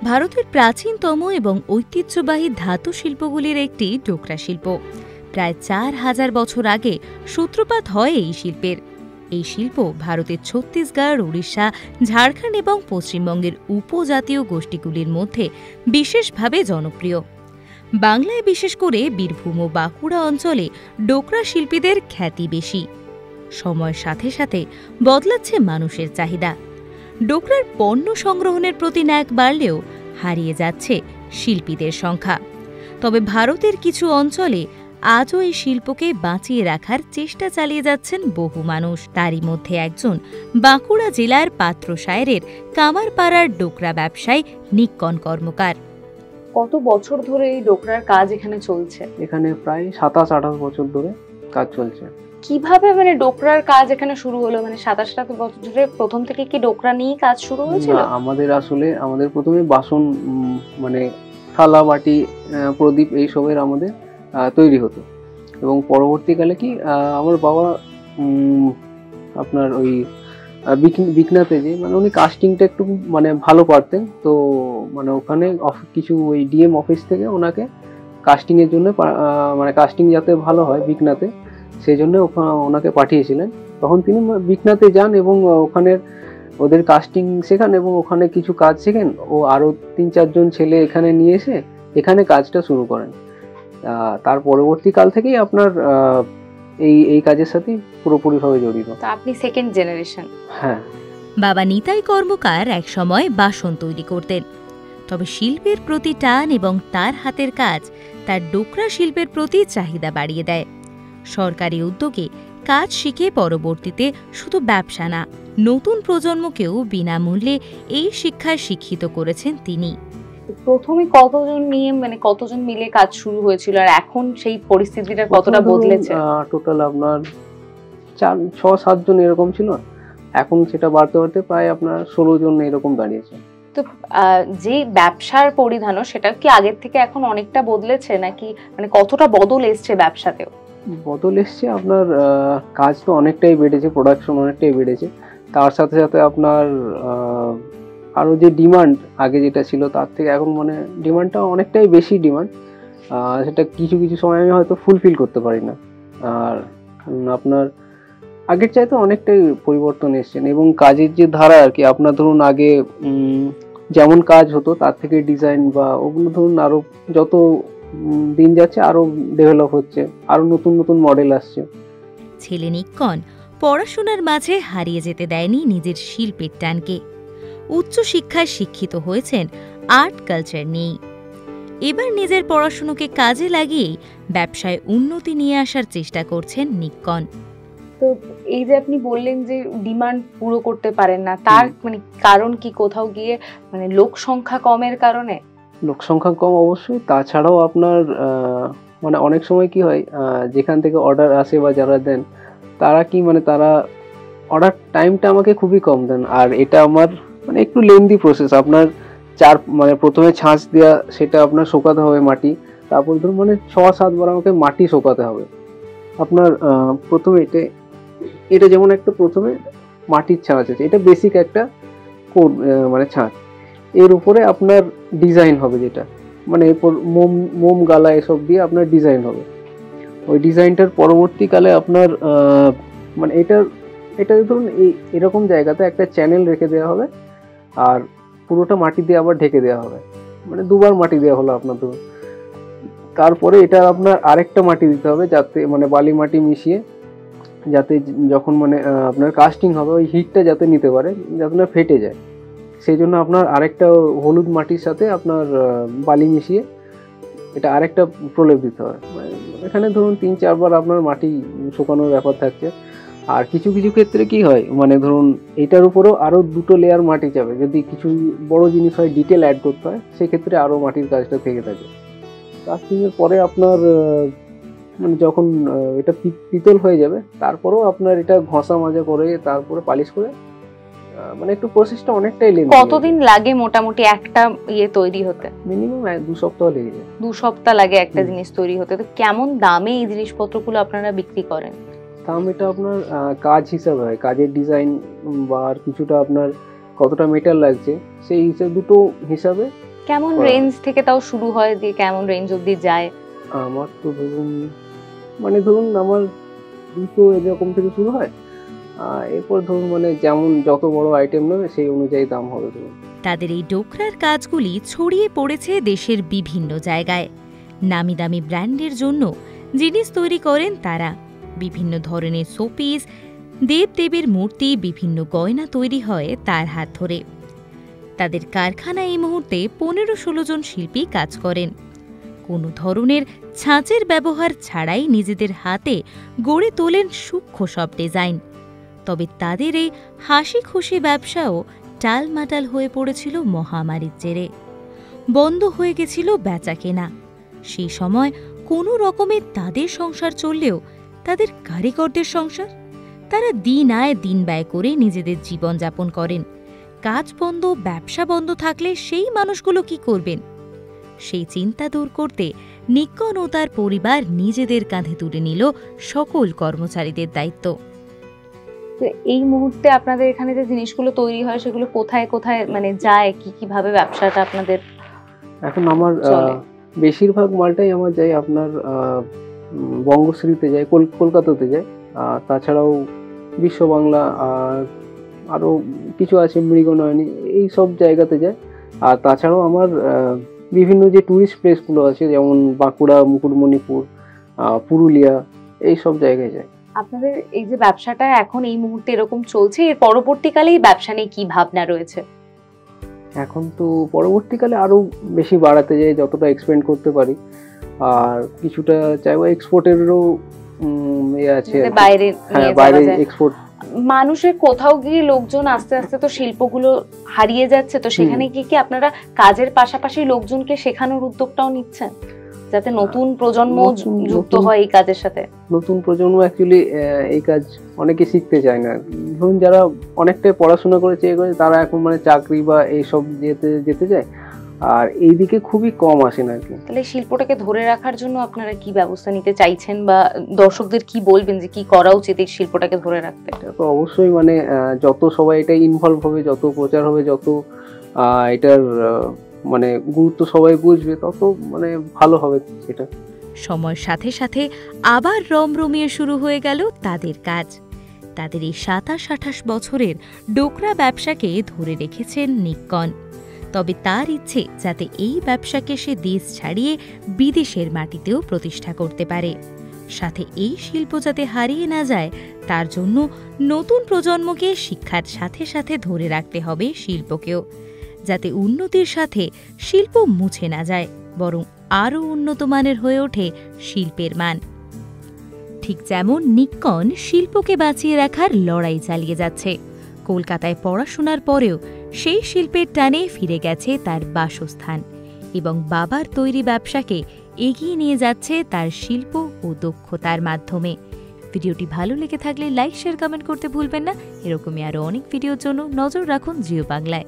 ভারতের প্রাচীনতম এবং ঐতিহ্যবাহী ধাতু শিল্পগুলির একটি ডোকরা শিল্প। প্রায় ৪,০০০ বছর আগে সূত্রপাত হয় এই শিল্পের। এই শিল্প ভারতের ছত্তিশগড়, উড়িষ্যা, ঝাড়খণ্ড এবং পশ্চিমবঙ্গের উপজাতীয় গোষ্ঠীগুলির মধ্যে বিশেষভাবে জনপ্রিয়। বাংলায় বিশেষ করে বীরভূম ও বাঁকুড়া অঞ্চলে ডোকরা শিল্পীদের খ্যাতি বেশি। সময়ের সাথে সাথে বদলাচ্ছে মানুষের চাহিদা। ডোকরার পণ্য সংগ্রহণের প্রতি ন্যাক বাড়লেও হারিয়ে যাচ্ছে শিল্পীদের সংখ্যা। তবে ভারতের কিছু অঞ্চলে আজও এই শিল্পকে বাঁচিয়ে রাখার চেষ্টা চালিয়ে যাচ্ছেন বহু মানুষ। তারই মধ্যে একজন বাঁকুড়া জেলার পাত্রসায়েরের কামারপাড়ার ডোকরা ব্যবসায়ী নিক্কন কর্মকার। কত বছর ধরে এই ডোকরার কাজ এখানে চলছে? এখানে প্রায় ২৭-২৮ বছর ধরে কাজ চলছে। কিভাবে ডোকরার কাজ এখানে শুরু হলো? ২৭-২৮ বছর ধরে প্রথম থেকে কি ডোকরা নিয়ে কাজ শুরু হয়েছিল? আমাদের প্রথমে বাসন থালা, বাটি, প্রদীপ এইসবের আমাদের তৈরি হতো এবং পরবর্তীকালে কি আমার বাবা আপনার ওই বিকনাতে যে উনি কাস্টিংটা একটু ভালো পারতেন, তো ওখানে কিছু ওই ডিএম অফিস থেকে ওনাকে কাস্টিং এর জন্য কাস্টিং যাতে ভালো হয় বিকনাতে, সেই জন্য ওনাকে পাঠিয়েছিলেন। তখন তিনি বিকনাতে যান এবং ওখানের ওদের কাস্টিং শেখান এবং ওখানে কিছু কাজ শেখেন। ও আরো ৩-৪ জন ছেলে এখানে নিয়ে এসে এখানে কাজটা শুরু করেন। তার পরবর্তীকাল থেকেই আপনার এই কাজের সাথে পুরোপুরিভাবে জড়িত। আপনি সেকেন্ড জেনারেশন? হ্যাঁ। বাবা নিতাই কর্মকার এক সময় বাসন তৈরি করতেন, তবে শিল্পের প্রতি টান এবং তার হাতের কাজ তার ডোকরা শিল্পের প্রতি চাহিদা বাড়িয়ে দেয়। সরকারি উদ্যোগে কাজ শিখে পরবর্তীতে শুধু ব্যবসা না, নতুন প্রজন্মকেও বিনামূল্যে এই শিক্ষায় শিক্ষিত করেছেন তিনি। প্রথমে কতজন নিয়ে কতজন মিলে কাজ শুরু হয়েছিল, আর এখন সেই পরিস্থিতিটা কতটা বদলেছে? টোটাল আপনার 6-7 জন এরকম ছিল, এখন সেটা বাড়তে বাড়তে প্রায় আপনার 16 জন এরকম দাঁড়িয়েছে। তো যে ব্যবসার পরিধানও সেটা কি আগের থেকে এখন অনেকটা বদলেছে নাকি কতটা বদল এসছে ব্যবসাতেও? বদল এসছে আপনার, কাজ তো অনেকটাই বেড়েছে, প্রোডাকশন অনেকটাই বেড়েছে। তার সাথে সাথে আপনার আরো যে ডিমান্ড আগে যেটা ছিল তার থেকে এখন ডিমান্ডটা অনেকটাই বেশি ডিমান্ড। সেটা কিছু কিছু সময় আমি হয়তো ফুলফিল করতে পারি না। আর আপনার আগের চাইতে অনেকটাই পরিবর্তন এসছে এবং কাজের যে ধারা আর কি, আপনার ধরুন আগে যেমন কাজ হতো তার থেকে ডিজাইন বা ওগুলো ধরুন আরো যত দিন যাচ্ছে আরো ডেভেলপ হচ্ছে, আরো নতুন নতুন মডেল আসছে। ছেলে নিক্কন পড়াশোনার মাঝে হারিয়ে যেতে দেয়নি নিজের শিল্পের টানকে। উচ্চ শিক্ষায় শিক্ষিত হয়েছেন আর্ট কালচার নিয়ে। এবার নিজের পড়াশোনাকে কাজে লাগিয়ে ব্যবসায় উন্নতি নিয়ে আসার চেষ্টা করছেন নিক্কন। তো এই যে আপনি বললেন যে ডিমান্ড পুরো করতে পারেন না, তার কারণ কি? কোথাও গিয়ে লোক সংখ্যা কমের কারণে? লোক সংখ্যা কম অবশ্যই, তাছাড়াও আপনার অনেক সময় কি হয়, যেখান থেকে অর্ডার আসে বা যারা দেন তারা কি তারা অর্ডার টাইমটা আমাকে খুবই কম দেন, আর এটা আমার একটু লেন্দি প্রসেস। আপনার প্রথমে ছাঁচ দেওয়া, সেটা আপনার শোকাতে হবে মাটি, তারপর ধরুন 6-7 বার আমাকে মাটি শোকাতে হবে। আপনার প্রথমে এটা যেমন একটা প্রথমে মাটির ছাঁচ আছে, এটা বেসিক একটা ছাঁচ। এর উপরে আপনার ডিজাইন হবে, যেটা এরপর মোম গালা এসব দিয়ে আপনার ডিজাইন হবে। ওই ডিজাইনটার পরবর্তীকালে আপনার এটা ধরুন এরকম জায়গাতে একটা চ্যানেল রেখে দেওয়া হবে, আর পুরোটা মাটি দিয়ে আবার ঢেকে দেওয়া হবে। 2বার মাটি দেওয়া হলো আপনার ধরুন। তারপরে এটা আপনার আরেকটা মাটি দিতে হবে, যাতে বালি মাটি মিশিয়ে, যাতে যখন আপনার কাস্টিং হবে ওই হিটটা যাতে নিতে পারে, যাতে না ফেটে যায়। সেই জন্য আপনার আরেকটা হলুদ মাটির সাথে আপনার বালি মিশিয়ে এটা আরেকটা প্রলেপ দিতে হয়। এখানে ধরুন 3-4 বার আপনার মাটি শুকানোর ব্যাপার থাকছে। আর কিছু কিছু ক্ষেত্রে কি হয়, ধরুন এটার উপরেও আরো 2টো লেয়ার মাটি যাবে, যদি কিছু বড় জিনিস হয়, ডিটেল অ্যাড করতে হয়, সেক্ষেত্রে আরো মাটির কাজটা থেকে থাকে। কাস্টিং এর পরে আপনার যখন এটা পিতল হয়ে যাবে, তারপরেও আপনার এটা ঘষা মাজা করে তারপরে পালিশ করে, একটু প্রসেসটা অনেকটাই লেগে। কতদিন লাগে মোটামুটি একটা তৈরি হতে? মিনিমাম 2 সপ্তাহ লেগে যায়। 2 সপ্তাহ লাগে একটা জিনিস তৈরি হতে। তো কেমন দামে এই জিনিসপত্রগুলো আপনারা বিক্রি করেন? দাম এটা আপনার কাজ হিসাবে হয়, কাজের ডিজাইন বা কিছুটা আপনার কতটা মেটাল লাগছে সেই হিসাবে, দুটো হিসাবে কেমন রেঞ্জ থেকে তাও শুরু হয়, দিয়ে কেমন রেঞ্জ অবধি যায়? আমার তো ধরুন আমার 200 এরকম থেকে শুরু হয়। এরপর ধরুন যেমন যত বড় আইটেম নেবে সেই অনুযায়ী দাম হবে ধরুন। তাদের এই ডোকরার কাজগুলি ছড়িয়ে পড়েছে দেশের বিভিন্ন জায়গায়। নামি দামি ব্র্যান্ডের জন্য জিনিস তৈরি করেন তারা। বিভিন্ন ধরনের শোপিস, দেবদেবীর মূর্তি, বিভিন্ন গয়না তৈরি হয় তার হাত ধরে। তাদের কারখানায় এই মুহূর্তে 15-16 জন শিল্পী কাজ করেন। কোনো ধরনের ছাঁচের ব্যবহার ছাড়াই নিজেদের হাতে গড়ে তোলেন সূক্ষ্ম সব ডিজাইন। তবে তাদের এই হাসি খুশি ব্যবসাও টালমাটাল হয়ে পড়েছিল মহামারীর জেরে। বন্ধ হয়ে গেছিল বেচা কেনা। সেই সময় কোনো রকমে তাদের সংসার চললেও তাদের কারিগরদের সংসার? তারা দিন আয় দিন ব্যয় করে নিজেদের জীবনযাপন করেন। কাজ বন্ধ, ব্যবসা বন্ধ থাকলে সেই মানুষগুলো কি করবেন? সেই চিন্তা দূর করতে নিক্কন ও তার পরিবার নিজেদের কাঁধে তুলে নিল সকল কর্মচারীদের দায়িত্ব। এই মুহূর্তে আপনাদের এখানে যে জিনিসগুলো তৈরি হয় সেগুলো কোথায় কোথায় যায়, কিভাবে ব্যবসাটা আপনাদের? এখন আমার বেশিরভাগ মালটাই আমার যায় আপনার বঙ্গশ্রীতে যায়, কলকাতাতে যায়। তাছাড়াও বিশ্ব বাংলা আর আরও কিছু আছে, মৃগনয়নী, এই সব জায়গাতে যায়। আর তাছাড়াও আমার বিভিন্ন যে ট্যুরিস্ট প্লেসগুলো আছে, যেমন বাঁকুড়া, মুকুটমণিপুর, পুরুলিয়া, এই সব জায়গায় যায়। আপনাদের এই যে ব্যবসাটা এখন এই মুহূর্তে এরকম চলছে, এর পরবর্তীকালে এই ব্যবসা নিয়ে কি ভাবনা রয়েছে? এখন তো পরবর্তীকালে আরো বেশি বাড়াতে যাই, যতটা এক্সপেন্ড করতে পারি। আর কিছুটা চাইবো এক্সপোর্টেরও আছে, বাইরে এক্সপোর্ট। মানুষের কোথাও গিয়ে লোকজন আস্তে আস্তে তো শিল্পগুলো হারিয়ে যাচ্ছে, তো সেখানে কি আপনারা কাজের পাশাপাশি লোকজনকে শেখানোর উদ্যোগটাও নিচ্ছেন, যাতে নতুন প্রজন্ম যুক্ত হয় এই কাজের সাথে? নতুন প্রজন্ম অ্যাকচুয়ালি এই কাজ অনেকে শিখতে চায় না। ধরুন যারা অনেকটাই পড়াশোনা করেছে তারা এখন চাকরি বা এইসব যেতে যায়, আর এইদিকে খুবই কম আসেন আর কি। তাহলে শিল্পটাকে ধরে রাখার জন্য আপনারা কি ব্যবস্থা নিতে চাইছেন, বা দর্শকদের কি বলবেন যে কি করা উচিত এই শিল্পটাকে ধরে রাখতে? তো অবশ্যই যত সবাই এটা ইনভলভ হবে, যত প্রচার হবে, যত এটার গুরুত্ব সবাই বুঝবে, তত ভালো হবে এটা। সময়ের সাথে সাথে আবার রমরমিয়ে শুরু হয়ে গেল তাদের কাজ। তাদের এই 27-28 বছরের ডোকরা ব্যবসাকে ধরে রেখেছেন নিক্কন। তবে তার ইচ্ছে যাতে এই ব্যবসাকে সে দেশ ছাড়িয়ে বিদেশের মাটিতেও প্রতিষ্ঠা করতে পারে। সাথে এই শিল্প যাতে হারিয়ে না যায়, তার জন্য নতুন প্রজন্মকে শিক্ষার সাথে সাথে ধরে রাখতে হবে শিল্পকেও, যাতে উন্নতির সাথে শিল্প মুছে না যায়, বরং আরও উন্নত মানের হয়ে ওঠে শিল্পের মান। ঠিক যেমন নিক্কন শিল্পকে বাঁচিয়ে রাখার লড়াই চালিয়ে যাচ্ছে। কলকাতায় পড়াশোনার পরেও সেই শিল্পের টানে ফিরে গেছে তার বাসস্থান, এবং বাবার তৈরি ব্যবসাকে এগিয়ে নিয়ে যাচ্ছে তার শিল্প ও দক্ষতার মাধ্যমে। ভিডিওটি ভালো লেগে থাকলে লাইক, শেয়ার, কমেন্ট করতে ভুলবেন না। এরকমই আরও অনেক ভিডিওর জন্য নজর রাখুন জিও বাংলায়।